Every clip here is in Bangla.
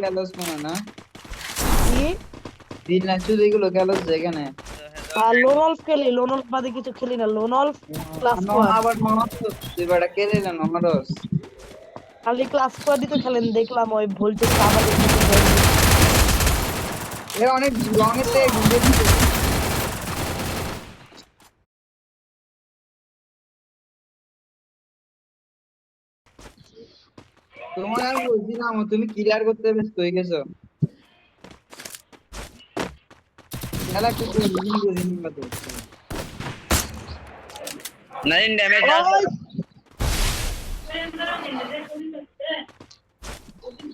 গ্যালোস মনে না কি দিন না শুধু এগুলো গ্যালোস যেখানে আর লোনলফ খেলি, লোনলফ বাদে কিছু খেলি না। লোনলফ ক্লাস স্কোয়াড, আবার নমারস তুই বেটা কে দিলেন নমারস খালি ক্লাস স্কোয়াডই তো খেলেন, দেখলাম ওই ভোল্টেজ কাবালের সাথে জয়েন হয়েছে। এ অনেক রঙের থেকে ঘুরে দিতে তোমার আর বলছিলাম তুমি ক্লিয়ার করতে ব্যস্ত হয়ে গেছো খেলা কি বুঝিনি তো নাইন ড্যামেজ আছে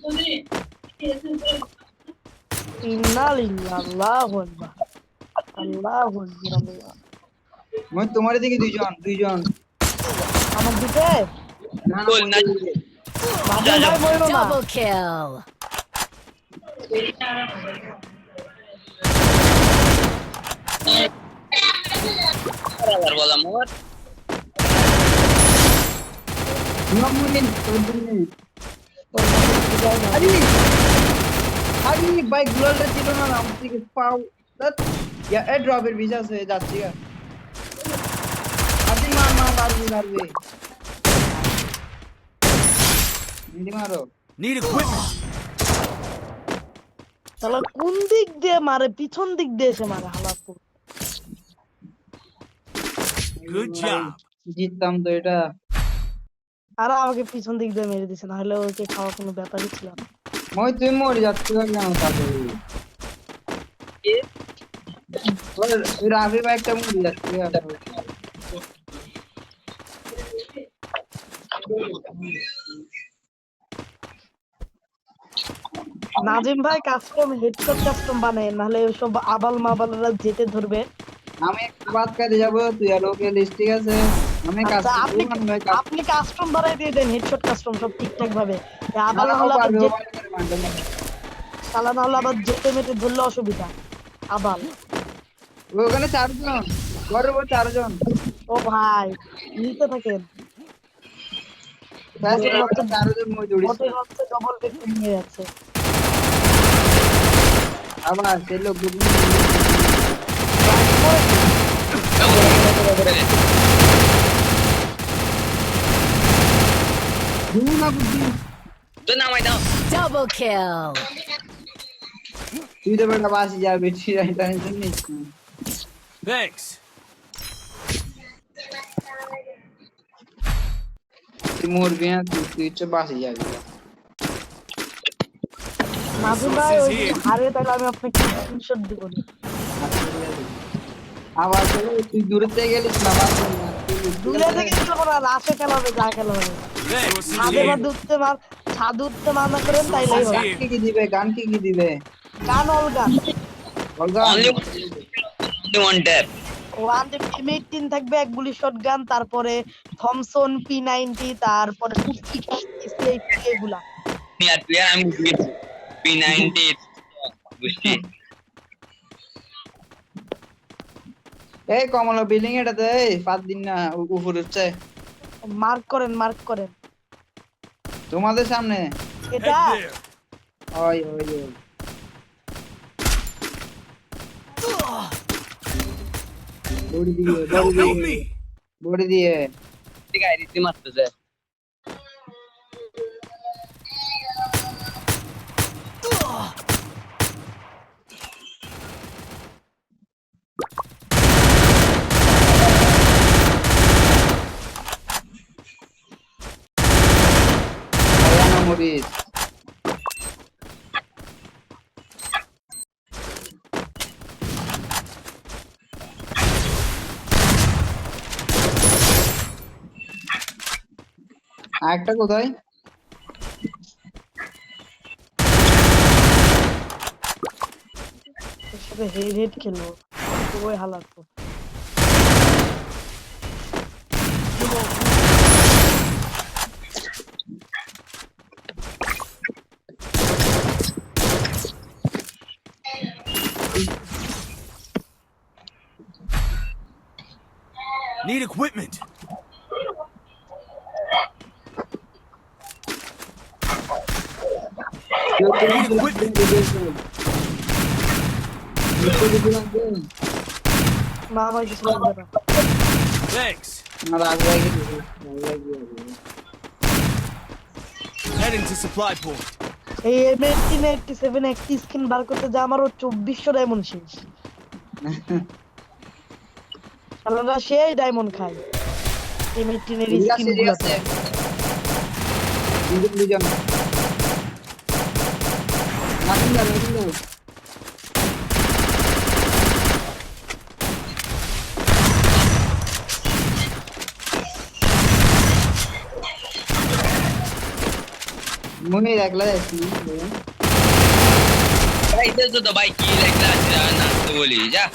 ওই ইন্নালিল্লাহ, আল্লাহু আকবার, আল্লাহু আকবার, আল্লাহ। মই তোমার দিকে দুইজন আমার দিকে না গোল না বাদল ভাই মরলো না। Double kill. আবার বলা মোর নমুনিন আরে আরে ভাই গ্লোলটা ছিল না নাম থেকে পাও দত ইয়া এ ড্রপের ভিসা আছে যাচ্ছি আরে মার মারবে নিদি মারো Need equipment. তাহলে কোন দিক দিয়ে মারে? পিছন দিক দিয়ে এসে মারে হালাত। Good job. জিততাম তো এটা আর আমাকে পিছন দিক দিয়ে মেরে দিছে, না হলে ওকে খাওয়া কোনো ব্যাপারই ছিল না। মই তুই মরে যাচ্ছি কেন তাহলে ওই রাফি ভাই একটা মরে যাচ্ছি নাজিম ভাই কাস্টম হেডশট কাস্টম বানায়, নাহলে ওইসব আবাল মাবালরা যেতে ধরবে। আমি একটু বাদ কাটে যাবো তুই আর ওকে লিস্ট ঠিক আছে আমি কাজ আচ্ছা, আপনি কাস্টম বানাই দিয়ে দেন, হেডশট কাস্টম সব ঠিকঠাক ভাবে। আবাল না হলে আবার সালা না হলে আবার যেতে মেতে ধরলে অসুবিধা। আবাল ওখানে চারজন বড় বড় চারজন ও ভাই নিতে থাকেন, চারজন মই দৌড়িস ওদের হচ্ছে ডবল ভিক্টিম হয়ে যাচ্ছে। আবার সে লোক তো নামাই দাও Double kill. তুই তো বেটা বাসি যাবে ঠিক আছে টেনশন নিস না Thanks. তুই মরবি না তুই তো বাসি যাবি নাজিম ভাই ওই হারে তাহলে আমি আপনাকে স্ক্রিনশট দিব না। আবার তুই দূরে থেকে গেলিস না দূরে থেকে খেলবো না, রাশে খেলা হবে, যা খেলা হবে। Thanks. ছাদে ছাদ উঠতে মানা করেন তাইলেই হয়। গান কি দিবে গান অল গান, only one tap one M18 থাকবে, এক গুলি শট গান, তারপরে থমসন P90, তারপরে এগুলা। নিয়ার প্লেয়ার আমি P90 বুঝছি এই কমলা বিল্ডিং এটাতে এই 5 দিন না উপরে উঠছে মার্ক করেন তোমাদের সামনে এটা। Head there. ওই Help me. বড়ি দিয়ে ঠিক আছে রীতি মারতেছে মরিস আরেকটা কোথায় সাথে হেড খেলবো ওই হালাত। Need equipment. Need equipment. না আমার কিছু লাগবে না। Thanks. আমার আগে আগে Heading to supply point. এই M1887 একটি স্কিন বার করতে যা আমারও 2400 ডায়মন্ড শেষ। শালারা সেই ডায়মন্ড খায় M18 এর স্কিন ঠিক আছে দুজন নাকি না মনে রাখলা যাচ্ছি ভাই ইধর তো ভাই কি লাগলা না তো বলি যা